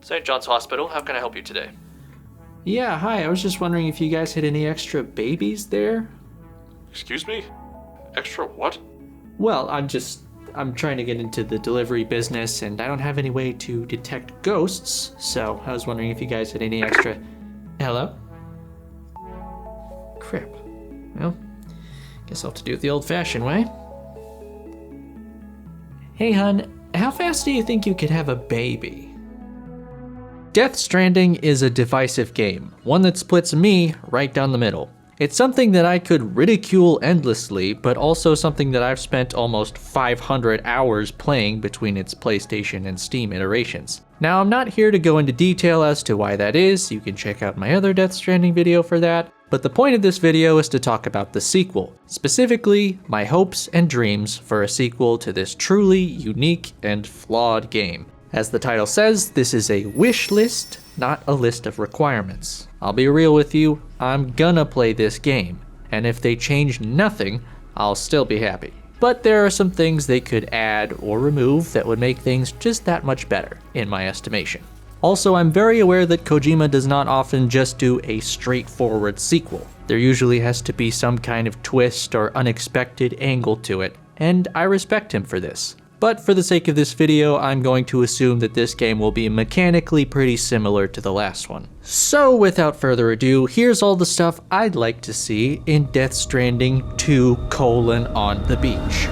St. John's Hospital, how can I help you today? Yeah, hi, I was just wondering if you guys had any extra babies there? Excuse me? Extra what? Well, I'm trying to get into the delivery business and I don't have any way to detect ghosts, so I was wondering if you guys had any extra... Hello? Crap. Well, guess I'll have to do it the old-fashioned way. Hey, hun, how fast do you think you could have a baby? Death Stranding is a divisive game, one that splits me right down the middle. It's something that I could ridicule endlessly, but also something that I've spent almost 500 hours playing between its PlayStation and Steam iterations. Now, I'm not here to go into detail as to why that is, you can check out my other Death Stranding video for that, but the point of this video is to talk about the sequel, specifically my hopes and dreams for a sequel to this truly unique and flawed game. As the title says, this is a wish list, not a list of requirements. I'll be real with you, I'm gonna play this game, and if they change nothing, I'll still be happy. But there are some things they could add or remove that would make things just that much better, in my estimation. Also, I'm very aware that Kojima does not often just do a straightforward sequel. There usually has to be some kind of twist or unexpected angle to it, and I respect him for this. But for the sake of this video, I'm going to assume that this game will be mechanically pretty similar to the last one. So without further ado, here's all the stuff I'd like to see in Death Stranding 2: On the Beach.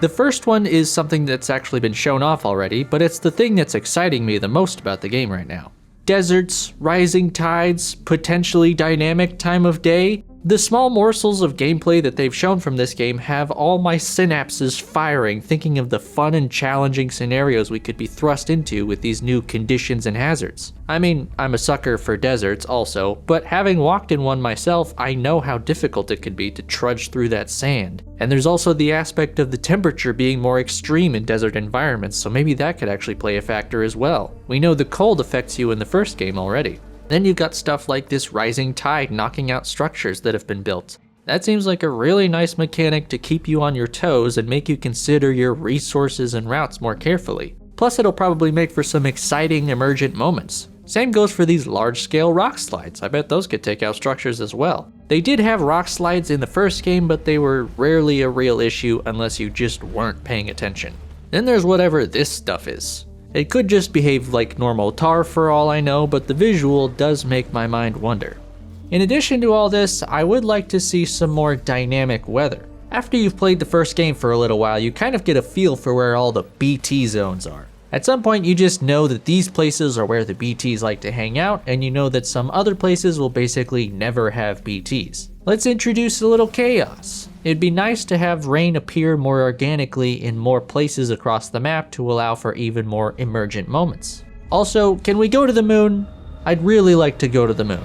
The first one is something that's actually been shown off already, but it's the thing that's exciting me the most about the game right now. Deserts, rising tides, potentially dynamic time of day. The small morsels of gameplay that they've shown from this game have all my synapses firing thinking of the fun and challenging scenarios we could be thrust into with these new conditions and hazards. I mean, I'm a sucker for deserts also, but having walked in one myself, I know how difficult it could be to trudge through that sand. And there's also the aspect of the temperature being more extreme in desert environments, so maybe that could actually play a factor as well. We know the cold affects you in the first game already. Then you've got stuff like this rising tide knocking out structures that have been built. That seems like a really nice mechanic to keep you on your toes and make you consider your resources and routes more carefully. Plus, it'll probably make for some exciting emergent moments. Same goes for these large-scale rock slides. I bet those could take out structures as well. They did have rock slides in the first game, but they were rarely a real issue unless you just weren't paying attention. Then there's whatever this stuff is. It could just behave like normal tar for all I know, but the visual does make my mind wonder. In addition to all this, I would like to see some more dynamic weather. After you've played the first game for a little while, you kind of get a feel for where all the BT zones are. At some point, you just know that these places are where the BTs like to hang out, and you know that some other places will basically never have BTs. Let's introduce a little chaos. It'd be nice to have rain appear more organically in more places across the map to allow for even more emergent moments. Also, can we go to the moon? I'd really like to go to the moon.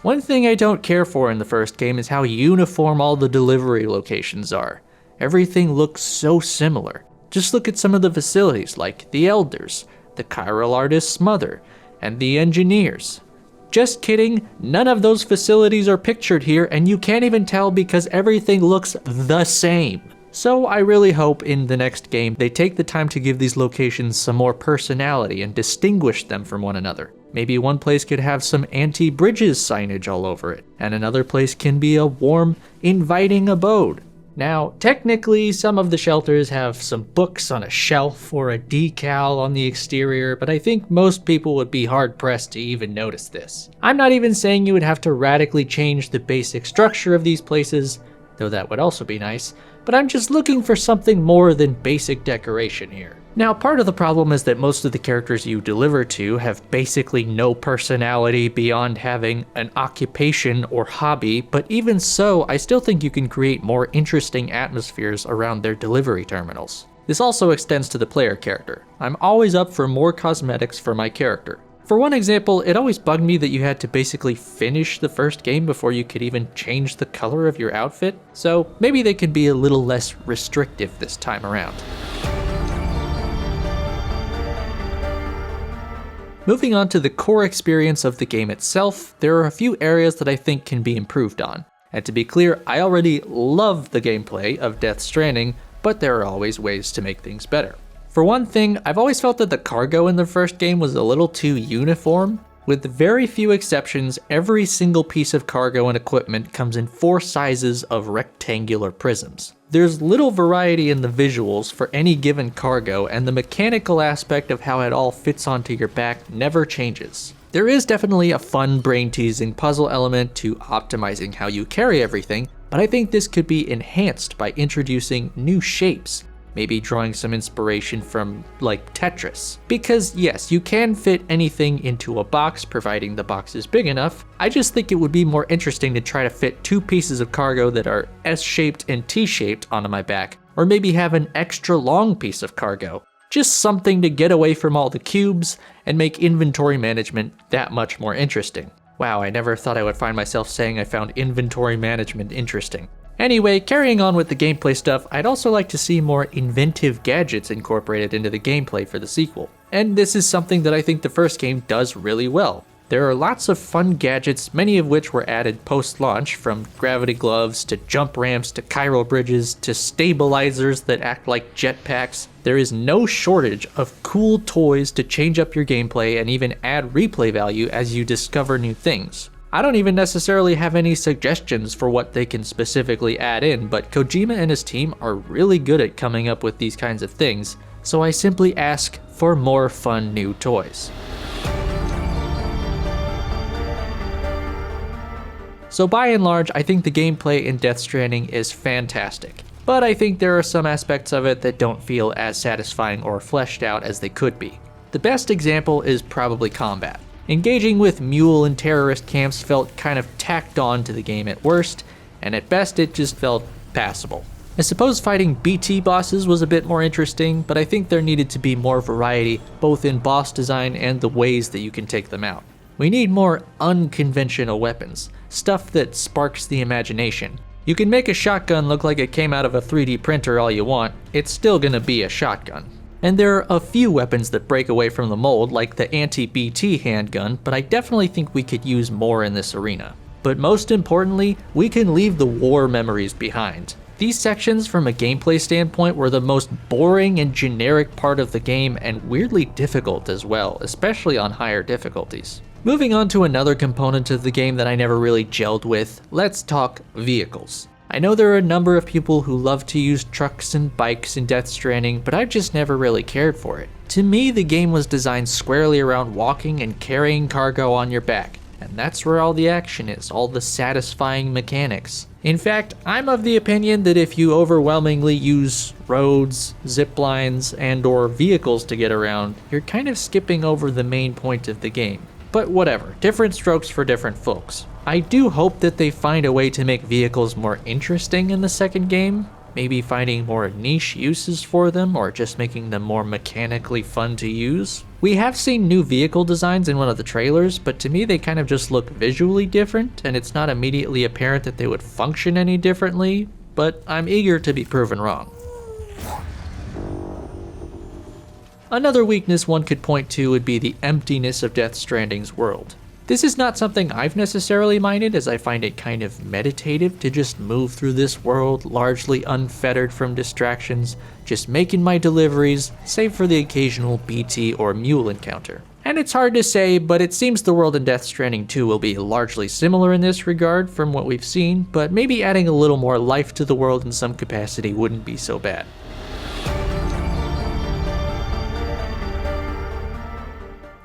One thing I don't care for in the first game is how uniform all the delivery locations are. Everything looks so similar. Just look at some of the facilities like the Elders, the chiral artist's mother, and the engineers. Just kidding, none of those facilities are pictured here and you can't even tell because everything looks the same. So I really hope in the next game they take the time to give these locations some more personality and distinguish them from one another. Maybe one place could have some anti-bridges signage all over it, and another place can be a warm, inviting abode. Now, technically, some of the shelters have some books on a shelf or a decal on the exterior, but I think most people would be hard-pressed to even notice this. I'm not even saying you would have to radically change the basic structure of these places, though that would also be nice, but I'm just looking for something more than basic decoration here. Now, part of the problem is that most of the characters you deliver to have basically no personality beyond having an occupation or hobby, but even so, I still think you can create more interesting atmospheres around their delivery terminals. This also extends to the player character. I'm always up for more cosmetics for my character. For one example, it always bugged me that you had to basically finish the first game before you could even change the color of your outfit, so maybe they could be a little less restrictive this time around. Moving on to the core experience of the game itself, there are a few areas that I think can be improved on. And to be clear, I already love the gameplay of Death Stranding, but there are always ways to make things better. For one thing, I've always felt that the cargo in the first game was a little too uniform. With very few exceptions, every single piece of cargo and equipment comes in 4 sizes of rectangular prisms. There's little variety in the visuals for any given cargo, and the mechanical aspect of how it all fits onto your back never changes. There is definitely a fun brain-teasing puzzle element to optimizing how you carry everything, but I think this could be enhanced by introducing new shapes. Maybe drawing some inspiration from, like, Tetris. Because yes, you can fit anything into a box, providing the box is big enough. I just think it would be more interesting to try to fit 2 pieces of cargo that are S-shaped and T-shaped onto my back, or maybe have an extra long piece of cargo. Just something to get away from all the cubes and make inventory management that much more interesting. Wow, I never thought I would find myself saying I found inventory management interesting. Anyway, carrying on with the gameplay stuff, I'd also like to see more inventive gadgets incorporated into the gameplay for the sequel. And this is something that I think the first game does really well. There are lots of fun gadgets, many of which were added post-launch, from gravity gloves to jump ramps to chiral bridges to stabilizers that act like jetpacks. There is no shortage of cool toys to change up your gameplay and even add replay value as you discover new things. I don't even necessarily have any suggestions for what they can specifically add in, but Kojima and his team are really good at coming up with these kinds of things, so I simply ask for more fun new toys. So by and large, I think the gameplay in Death Stranding is fantastic, but I think there are some aspects of it that don't feel as satisfying or fleshed out as they could be. The best example is probably combat. Engaging with mule and terrorist camps felt kind of tacked on to the game at worst, and at best it just felt passable. I suppose fighting BT bosses was a bit more interesting, but I think there needed to be more variety both in boss design and the ways that you can take them out. We need more unconventional weapons, stuff that sparks the imagination. You can make a shotgun look like it came out of a 3D printer all you want, it's still gonna be a shotgun. And there are a few weapons that break away from the mold, like the anti-BT handgun, but I definitely think we could use more in this arena. But most importantly, we can leave the war memories behind. These sections, from a gameplay standpoint, were the most boring and generic part of the game, and weirdly difficult as well, especially on higher difficulties. Moving on to another component of the game that I never really gelled with, let's talk vehicles. I know there are a number of people who love to use trucks and bikes in Death Stranding, but I've just never really cared for it. To me, the game was designed squarely around walking and carrying cargo on your back, and that's where all the action is, all the satisfying mechanics. In fact, I'm of the opinion that if you overwhelmingly use roads, zip lines, and/or vehicles to get around, you're kind of skipping over the main point of the game. But whatever, different strokes for different folks. I do hope that they find a way to make vehicles more interesting in the second game, maybe finding more niche uses for them or just making them more mechanically fun to use. We have seen new vehicle designs in one of the trailers, but to me they kind of just look visually different and it's not immediately apparent that they would function any differently, but I'm eager to be proven wrong. Another weakness one could point to would be the emptiness of Death Stranding's world. This is not something I've necessarily minded, as I find it kind of meditative to just move through this world largely unfettered from distractions, just making my deliveries, save for the occasional BT or mule encounter. And it's hard to say, but it seems the world in Death Stranding 2 will be largely similar in this regard from what we've seen, but maybe adding a little more life to the world in some capacity wouldn't be so bad.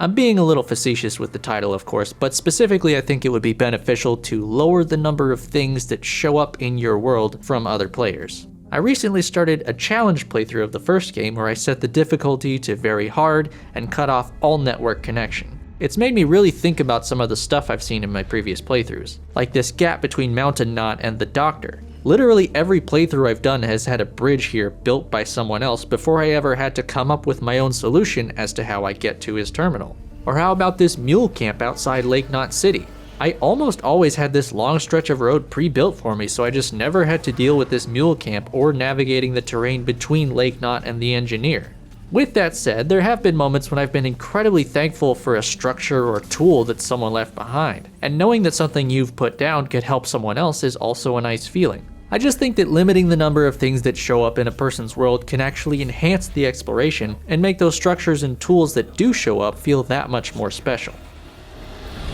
I'm being a little facetious with the title, of course, but specifically I think it would be beneficial to lower the number of things that show up in your world from other players. I recently started a challenge playthrough of the first game where I set the difficulty to very hard and cut off all network connection. It's made me really think about some of the stuff I've seen in my previous playthroughs, like this gap between Mountain Knot and the Doctor. Literally every playthrough I've done has had a bridge here built by someone else before I ever had to come up with my own solution as to how I get to his terminal. Or how about this mule camp outside Lake Knot City? I almost always had this long stretch of road pre-built for me, so I just never had to deal with this mule camp or navigating the terrain between Lake Knot and the Engineer. With that said, there have been moments when I've been incredibly thankful for a structure or tool that someone left behind, and knowing that something you've put down could help someone else is also a nice feeling. I just think that limiting the number of things that show up in a person's world can actually enhance the exploration and make those structures and tools that do show up feel that much more special.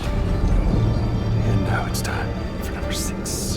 And now it's time for number 6.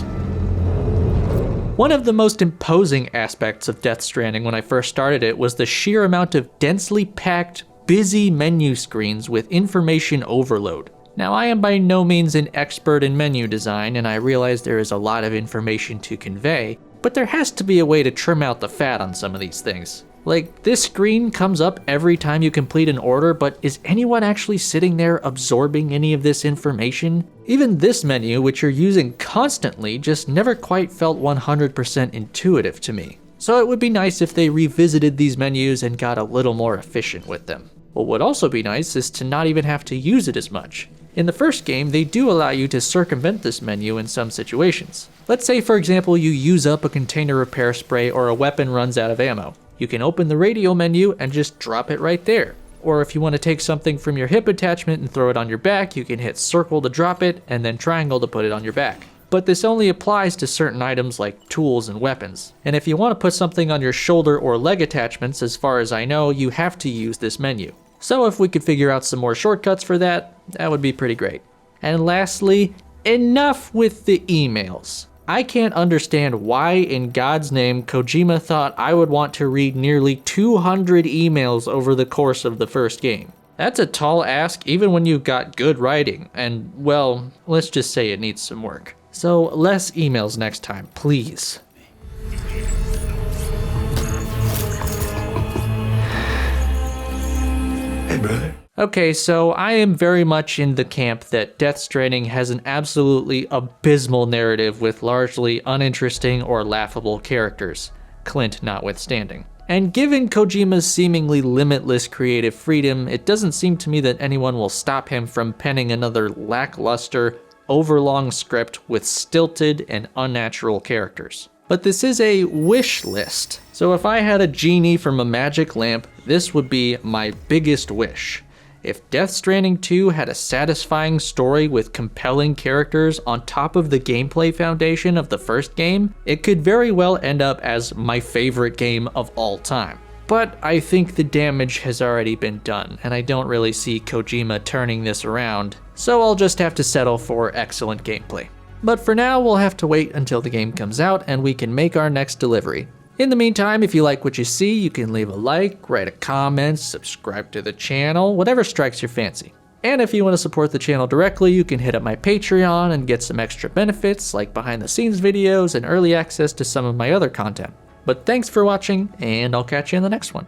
One of the most imposing aspects of Death Stranding when I first started it was the sheer amount of densely packed, busy menu screens with information overload. Now, I am by no means an expert in menu design, and I realize there is a lot of information to convey, but there has to be a way to trim out the fat on some of these things. Like, this screen comes up every time you complete an order, but is anyone actually sitting there absorbing any of this information? Even this menu, which you're using constantly, just never quite felt 100% intuitive to me. So it would be nice if they revisited these menus and got a little more efficient with them. What would also be nice is to not even have to use it as much. In the first game, they do allow you to circumvent this menu in some situations. Let's say, for example, you use up a container repair spray or a weapon runs out of ammo. You can open the radio menu and just drop it right there. Or if you want to take something from your hip attachment and throw it on your back, you can hit circle to drop it and then triangle to put it on your back. But this only applies to certain items like tools and weapons. And if you want to put something on your shoulder or leg attachments, as far as I know, you have to use this menu. So if we could figure out some more shortcuts for that, that would be pretty great. And lastly, enough with the emails. I can't understand why in God's name Kojima thought I would want to read nearly 200 emails over the course of the first game. That's a tall ask even when you've got good writing, and well, let's just say it needs some work. So less emails next time, please. Hey, brother. Okay, so I am very much in the camp that Death Stranding has an absolutely abysmal narrative with largely uninteresting or laughable characters, Clint notwithstanding. And given Kojima's seemingly limitless creative freedom, it doesn't seem to me that anyone will stop him from penning another lackluster, overlong script with stilted and unnatural characters. But this is a wish list, so if I had a genie from a magic lamp, this would be my biggest wish. If Death Stranding 2 had a satisfying story with compelling characters on top of the gameplay foundation of the first game, it could very well end up as my favorite game of all time. But I think the damage has already been done, and I don't really see Kojima turning this around, so I'll just have to settle for excellent gameplay. But for now, we'll have to wait until the game comes out and we can make our next delivery. In the meantime, if you like what you see, you can leave a like, write a comment, subscribe to the channel, whatever strikes your fancy. And if you want to support the channel directly, you can hit up my Patreon and get some extra benefits like behind the scenes videos and early access to some of my other content. But thanks for watching, and I'll catch you in the next one.